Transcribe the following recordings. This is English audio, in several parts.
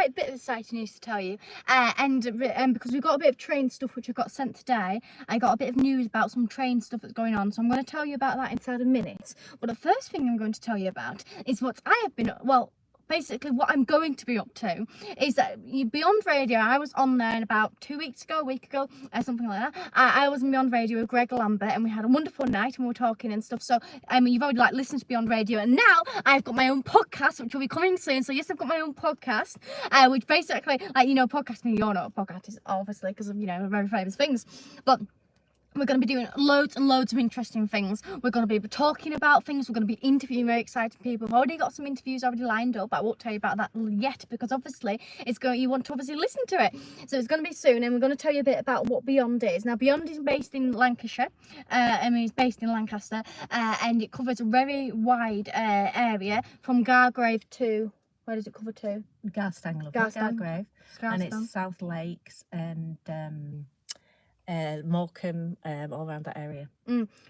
quite a bit of exciting news to tell you, and because we've got a bit of train stuff which I got sent today. I got a bit of news about some train stuff that's going on, so I'm going to tell you about that inside a minute. But the first thing I'm going to tell you about is what I have been, well, basically what I'm going to be up to is that Beyond Radio, I was on there about a week ago, something like that. I was on Beyond Radio with Greg Lambert, and we had a wonderful night, and we were talking and stuff. So you've already listened to Beyond Radio, and now I've got my own podcast, which will be coming soon. So yes, I've got my own podcast, which basically, podcasting, you all know what podcast is, obviously, because of very famous things, but we're going to be doing loads and loads of interesting things. We're going to be talking about things. We're going to be interviewing very exciting people. I've already got some interviews already lined up. I won't tell you about that yet because obviously you want to obviously listen to it. So it's going to be soon, and we're going to tell you a bit about what Beyond is. Now, Beyond is based in Lancashire. It's based in Lancaster, and it covers a very wide area from Gargrave to, where does it cover to? Garstang, Gargrave. And it's South Lakes and Morecambe, all around that area.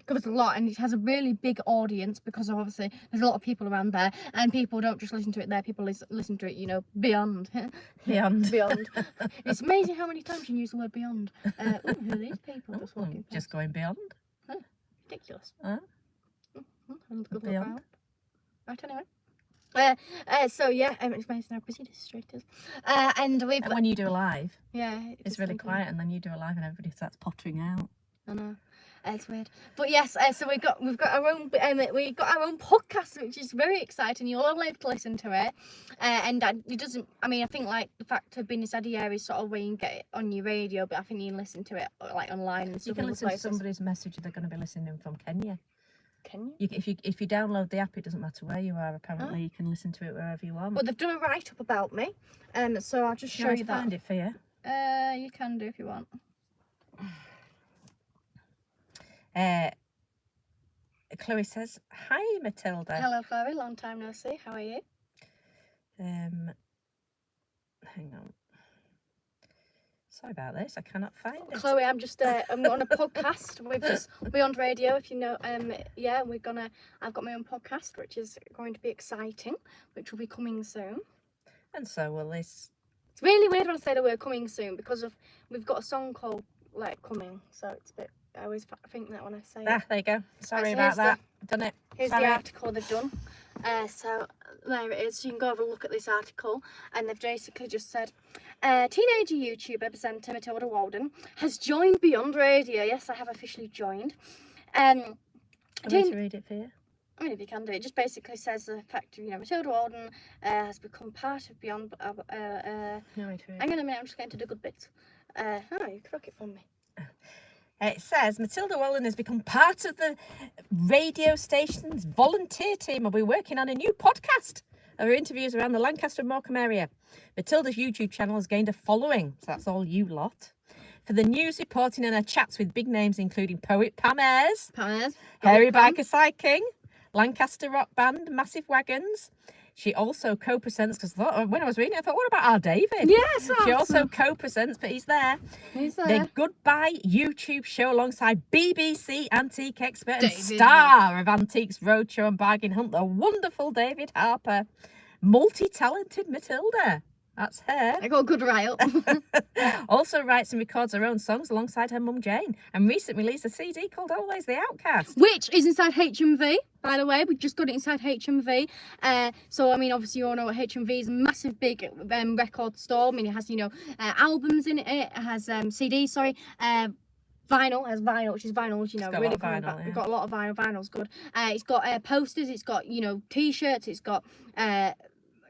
Covers a lot, and it has a really big audience because obviously there's a lot of people around there, and people don't just listen to it there, people listen to it beyond. Beyond. It's amazing how many times you use the word beyond. Who are these people just walking past? Just going beyond. Ridiculous. Beyond. Right, anyway. So yeah, it's amazing how busy this street is. And when you do a live, it's really quiet, and then you do a live and everybody starts pottering out. I know. It's weird, but yes. So we've got our own podcast, which is very exciting. You'll all be able to listen to it, and it doesn't. I mean, I think the fact of being inside the area is sort of where you can get it on your radio, but I think you can listen to it online and stuff. You can listen to somebody's message. They're going to be listening from Kenya. Can you? If you download the app, it doesn't matter where you are. Apparently, you can listen to it wherever you want. Well, they've done a write up about me, so I'll just show you that. Find it for you. You can do if you want. Chloe says, "Hi, Matilda." Hello, Chloe. Long time no see. How are you? Hang on. Sorry about this. I cannot find it. Chloe, I'm on a podcast with just Beyond Radio. If you know, I've got my own podcast, which is going to be exciting, which will be coming soon. And so will this. It's really weird when I say the word coming soon because we've got a song called Coming, so it's a bit. I always think that when I say it. There you go. Sorry about that. Done it. Here's the article they've done. So there it is. So you can go have a look at this article, and they've basically just said, teenager YouTuber presenter Matilda Walden has joined Beyond Radio. Yes, I have officially joined. I'm going to read it for you. I mean, if you can do it, just basically says the fact of, Matilda Walden has become part of Beyond. Hang on a minute, I'm just getting to the good bits. You can rock it for me. It says, Matilda Walden has become part of the radio station's volunteer team and we're working on a new podcast of her interviews around the Lancaster and Morecambe area. Matilda's YouTube channel has gained a following, so that's all you lot. For the news reporting and her chats with big names including poet Pam Ayres, Hairy Biker Cycling, Lancaster rock band Massive Wagons. She also co-presents, because when I was reading it, I thought, what about our David? Yes. She also co-presents, but he's there. The Goodbye YouTube show alongside BBC antique expert and star of Antiques Roadshow and Bargain Hunt, the wonderful David Harper. Multi-talented Matilda. That's her. I got a good write-up. Also writes and records her own songs alongside her mum Jane, and recently released a CD called Always the Outcast, which is inside HMV, by the way. We just got it inside HMV. So I mean, obviously you all know what HMV is, a massive big record store. I mean, it has albums in it. It has CDs. Sorry. Vinyl, has vinyl, which is vinyl, really coming back. We've got a lot of vinyl. Vinyl's good. It's got posters. It's got t-shirts. It's got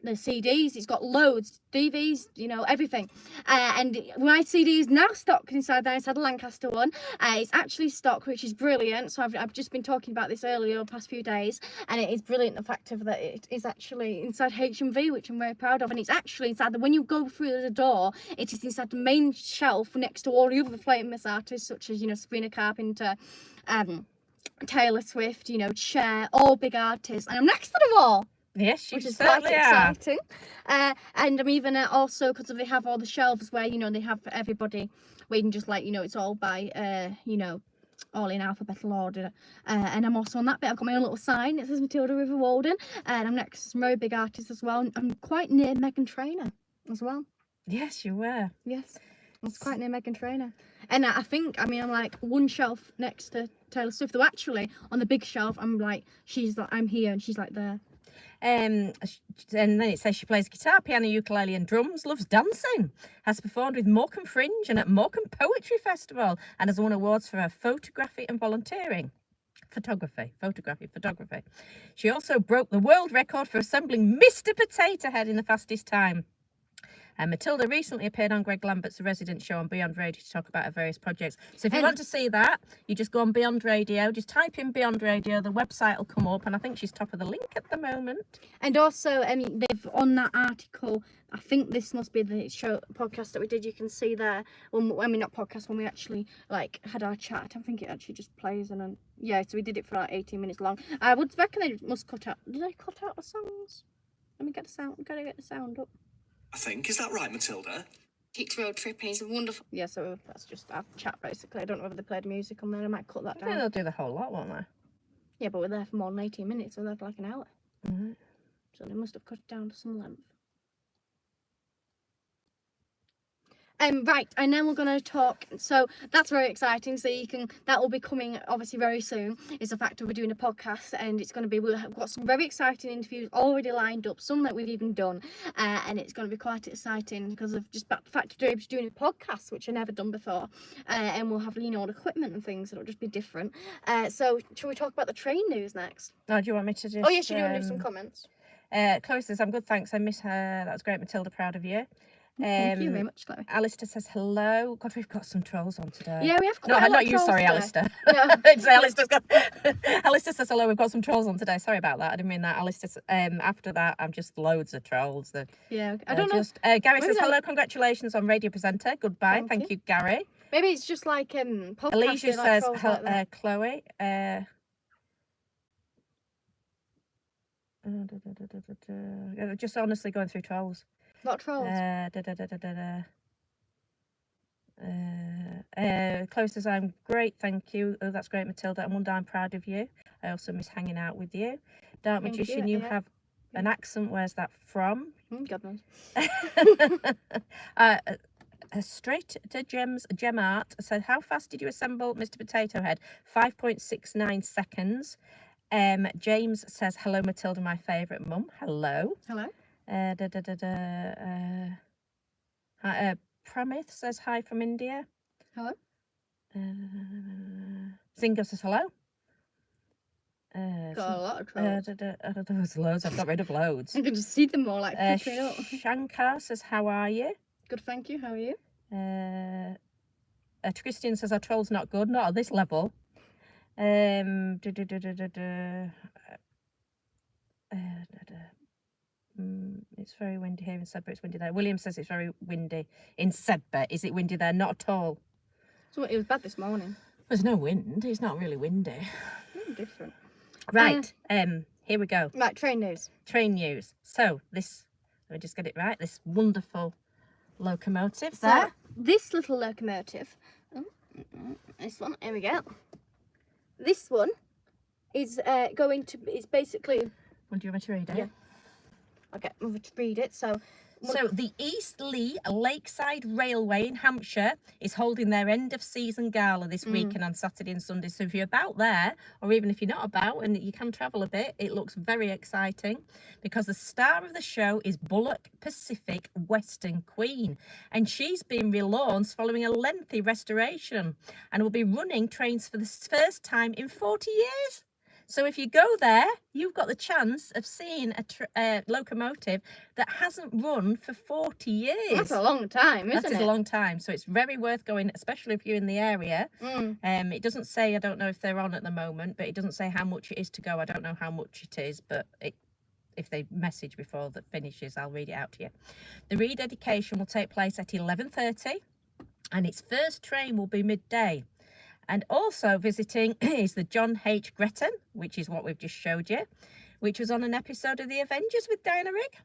the CDs, it's got loads, DVDs, everything. And my CD is now stocked inside there, inside the Lancaster one. It's actually stocked, which is brilliant. So I've just been talking about this earlier the past few days, and it is brilliant, the fact of that it is actually inside HMV, which I'm very proud of. And it's actually inside when you go through the door, it is inside the main shelf next to all the other famous artists, such as Sabrina Carpenter, Taylor Swift, Cher, all big artists, and I'm next to them all. Yes, which is quite exciting. And I'm even also, because they have all the shelves where they have everybody where you can just it's all by all in alphabetical order. And I'm also on that bit. I've got my own little sign. It says Matilda River Walden, and I'm next to some very big artists as well. I'm quite near Meghan Trainor. as well. Yes, you were. Yes. It's quite near Meghan Trainor. And I think, I'm like one shelf next to Taylor Swift. Though actually, on the big shelf, I'm like, I'm here and she's like there. And then it says she plays guitar, piano, ukulele and drums, loves dancing, has performed with Morecambe Fringe and at Morecambe Poetry Festival, and has won awards for her photography and volunteering. Photography. She also broke the world record for assembling Mr. Potato Head in the fastest time. And Matilda recently appeared on Greg Lambert's The Resident Show on Beyond Radio to talk about her various projects. So if you want to see that, you just go on Beyond Radio, just type in Beyond Radio, the website will come up, and I think she's top of the link at the moment. And also, they've on that article, I think this must be the show podcast that we did, you can see there, not podcast, when we actually like had our chat, I think it actually just plays, and then, yeah, so we did it for like 18 minutes long. I would reckon they must cut out, did they cut out the songs? Let me get the sound, gotta get the sound up. I think. Is that right, Matilda? Peaks Road Trip, and he's a wonderful... Yeah, so that's just our chat, basically. I don't know whether they played music on there. I might cut that down. I think they'll do the whole lot, won't they? Yeah, but we're there for more than 18 minutes. We're there for like an hour. Mm-hmm. So they must have cut it down to some length. Right, and then we're going to talk, so that's very exciting, so that will be coming obviously very soon, is the fact that we're doing a podcast, and it's going to be, we've got some very exciting interviews already lined up, some that we've even done, and it's going to be quite exciting because of just the fact of doing a podcast, which I've never done before, and we'll have, all equipment and things, so it'll just be different. So, shall we talk about the train news next? Oh, do you want me to just... Oh, yes, you do want to do some comments. Chloe says, I'm good, thanks, I miss her, that was great, Matilda, proud of you. Thank you very much, Chloe. Alistair says hello. God, we've got some trolls on today. Yeah, we have quite a lot not of you, sorry, today. Alistair. No. Alistair says hello. We've got some trolls on today. Sorry about that. I didn't mean that. Alistair. After that, I'm just loads of trolls. Yeah, I don't know. Gary says hello. Congratulations on radio presenter. Goodbye. Thank you, Gary. Maybe it's just like podcast. Alicia says like Chloe. Just honestly going through trolls. Not trolls. Chloe says, I'm great, thank you. Oh, that's great, Matilda. And Wanda, I'm proud of you. I also miss hanging out with you. Dark Magician, you have an accent. Where's that from? God knows. Straight to Gem Art said, how fast did you assemble Mr. Potato Head? 5.69 seconds. James says, hello, Matilda, my favourite mum. Hello. Hello. Pramith says hi from India. Hello. Zingo says hello. Got a lot of trolls. There's loads. I've got rid of loads. I can just see them all like flickering up. Shankar says, how are you? Good, thank you. How are you? Christian says, our troll's not good. Not at this level. It's very windy here in Sedbergh. It's windy there. William says it's very windy in Sedbergh. Is it windy there? Not at all. So it was bad this morning. There's no wind. It's not really windy. Different. Right. Here we go. Right. Train news. Train news. So this. Let me just get it right. This wonderful locomotive so there. This little locomotive. This one. Here we go. This one is going to. It's basically. Well, do you want me to read it? Yeah. Okay, I'm going to read it. So the East Lee Lakeside Railway in Hampshire is holding their end of season gala this weekend on Saturday and Sunday. So if you're about there, or even if you're not about and you can travel a bit, it looks very exciting because the star of the show is Bullock Pacific Western Queen, and she's been relaunched following a lengthy restoration and will be running trains for the first time in 40 years. So if you go there, you've got the chance of seeing a locomotive that hasn't run for 40 years. That's a long time, isn't it? That is a long time. So it's very worth going, especially if you're in the area. It doesn't say, I don't know if they're on at the moment, but it doesn't say how much it is to go. I don't know how much it is, but if they message before that finishes, I'll read it out to you. The rededication will take place at 11:30 and its first train will be midday. And also visiting is the John H. Gretton, which is what we've just showed you, which was on an episode of The Avengers with Diana Rigg.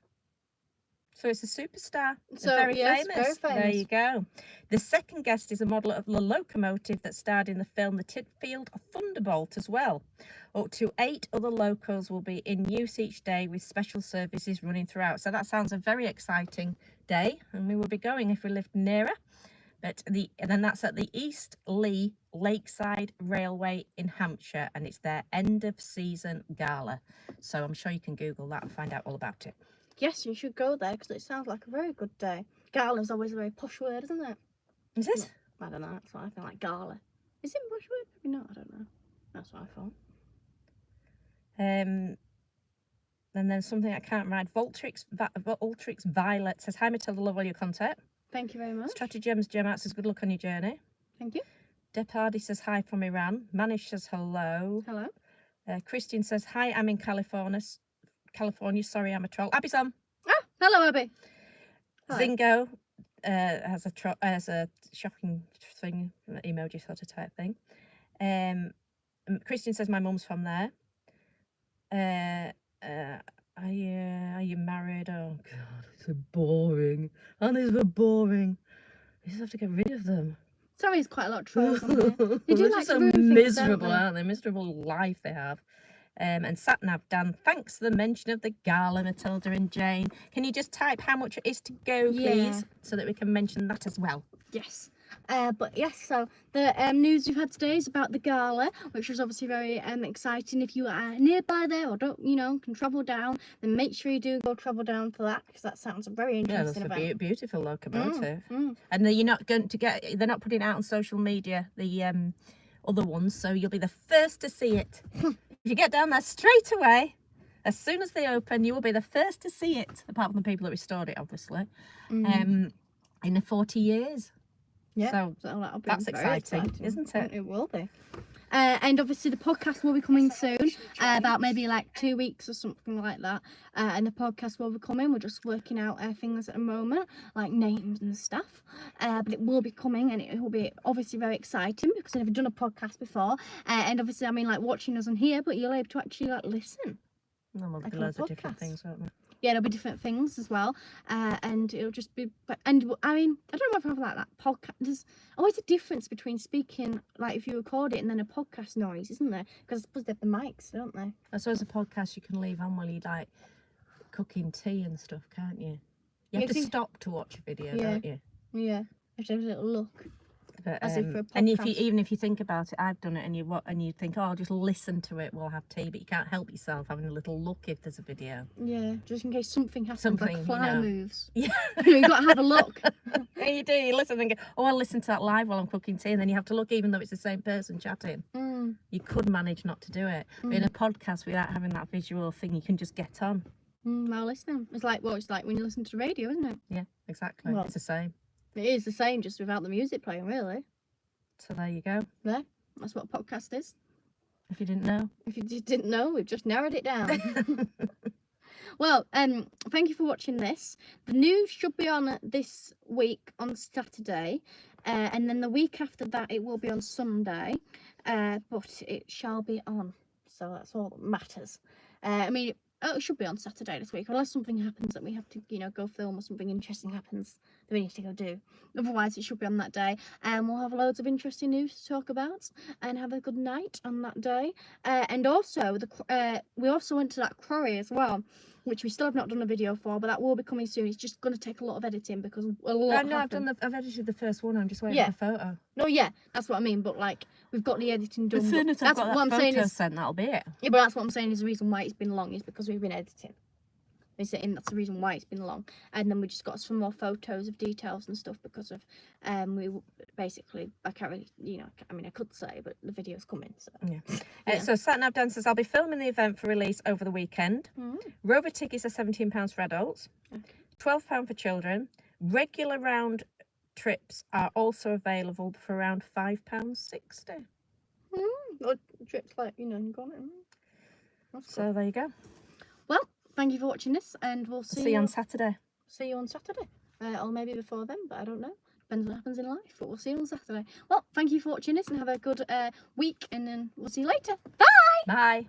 So it's a superstar. So very yes, famous. very famous. There you go. The second guest is a model of the locomotive that starred in the film The Tidfield Thunderbolt as well. Up to 8 other locos will be in use each day with special services running throughout. So that sounds a very exciting day, and we will be going if we lived nearer. But and then that's at the East Lee Lakeside Railway in Hampshire, and it's their end of season gala. So I'm sure you can Google that and find out all about it. Yes, you should go there because it sounds like a very good day. Gala's always a very posh word, isn't it? Is it? I don't know. That's what I feel like. Gala. Is it a posh word? Maybe not. I don't know. That's what I thought. And then something I can't write. Voltrix Violet says, "Hi Matilda, love all your content." Thank you very much. Stratagems Gem out says, "Good luck on your journey." Thank you. Depardi says, "Hi from Iran." Manish says, "Hello." Hello. Christian says, "Hi, I'm in California. Sorry, I'm a troll." Abby's on. Ah, hello, Abby. Hi. Zingo has a shocking thing, emoji sort of type thing. Christian says, "My mum's from there." Are you married? Oh God, it's so boring. Aren't they so boring? You just have to get rid of them. Sorry, there's quite a lot of trolls on there. They do They're like just to so ruin things, miserable, don't they? aren't they? Miserable life they have. And Satnav Dan, thanks for the mention of the gala, Matilda and Jane. Can you just type how much it is to go, please, Yeah. so that we can mention that as well? Yes. But yes, so the news we've had today is about the gala, which was obviously very exciting. If you are nearby there or don't, can travel down, then make sure you do go travel down for that, because that sounds a very interesting that's event. a beautiful locomotive. Mm. And you're not going to they're not putting it out on social media, the other ones, so you'll be the first to see it. If you get down there straight away, as soon as they open, you will be the first to see it, apart from the people that restored it, obviously, in the 40 years. Yeah, so that'll be that's very exciting, isn't it? It will be. And obviously the podcast will be coming soon, about maybe like 2 weeks or something like that. And the podcast will be coming. We're just working out things at the moment, like names and stuff. But it will be coming, and it will be obviously very exciting because I've never done a podcast before. And obviously, I mean, like watching us on here, but you'll be able to actually like listen. There'll be like loads on a of different podcast. things, won't there? Yeah, there'll be different things as well, and it'll just be. And I mean, I don't know if I have like that podcast. There's always a difference between speaking, like if you record it, and then a podcast noise, isn't there? Because I suppose they have the mics, don't they? I suppose a podcast you can leave on while you like cooking tea and stuff, can't you? You have to stop to watch a video, don't you? Yeah, you have to have a little look. But, As if for a and podcast. even if you think about it, I've done it, and you think, oh, I'll just listen to it while I have tea, but you can't help yourself having a little look if there's a video. Yeah, just in case something happens, like a fly moves. Yeah, You've got to have a look. Yeah, you do. You listen and go, oh, I'll listen to that live while I'm cooking tea, and then you have to look, even though it's the same person chatting. You could manage not to do it. But in a podcast, without having that visual thing, you can just get on. While listening, it's like when you listen to the radio, isn't it? Yeah, exactly. Well, it's the same. It is the same, just without the music playing, really. So there you go. There, that's what a podcast is. If you didn't know. If you didn't know, we've just narrowed it down. Well, thank you for watching this. The news should be on this week on Saturday, and then the week after that it will be on Sunday, but it shall be on. So that's all that matters. I mean, it should be on Saturday this week, unless something happens that we have to, go film, or something interesting happens that we need to go do. Otherwise, it should be on that day, and we'll have loads of interesting news to talk about, and have a good night on that day. And also, we also went to that quarry as well, which we still have not done a video for, but that will be coming soon. It's just going to take a lot of editing because a lot. No, I've edited the first one. I'm just waiting for the photo. No, yeah, that's what I mean. But like, we've got the editing done. As soon as I've got that photo sent, that'll be it. Yeah, but that's what I'm saying is the reason why it's been long is because we've been editing. That's the reason why it's been long. And then we just got some more photos of details and stuff because of we basically, I can't really, I could say, but the video's coming. So yeah. So Satnav Dan says, I'll be filming the event for release over the weekend. Rover tickets are £17 for adults, £12 for children. Regular round trips are also available for around £5.60. Or trips like, you got it. So there you go. Well, thank you for watching this, and we'll see you on Saturday. See you on Saturday. Or maybe before then, but I don't know. Depends what happens in life, but we'll see you on Saturday. Well, thank you for watching this, and have a good week, and then we'll see you later. Bye! Bye.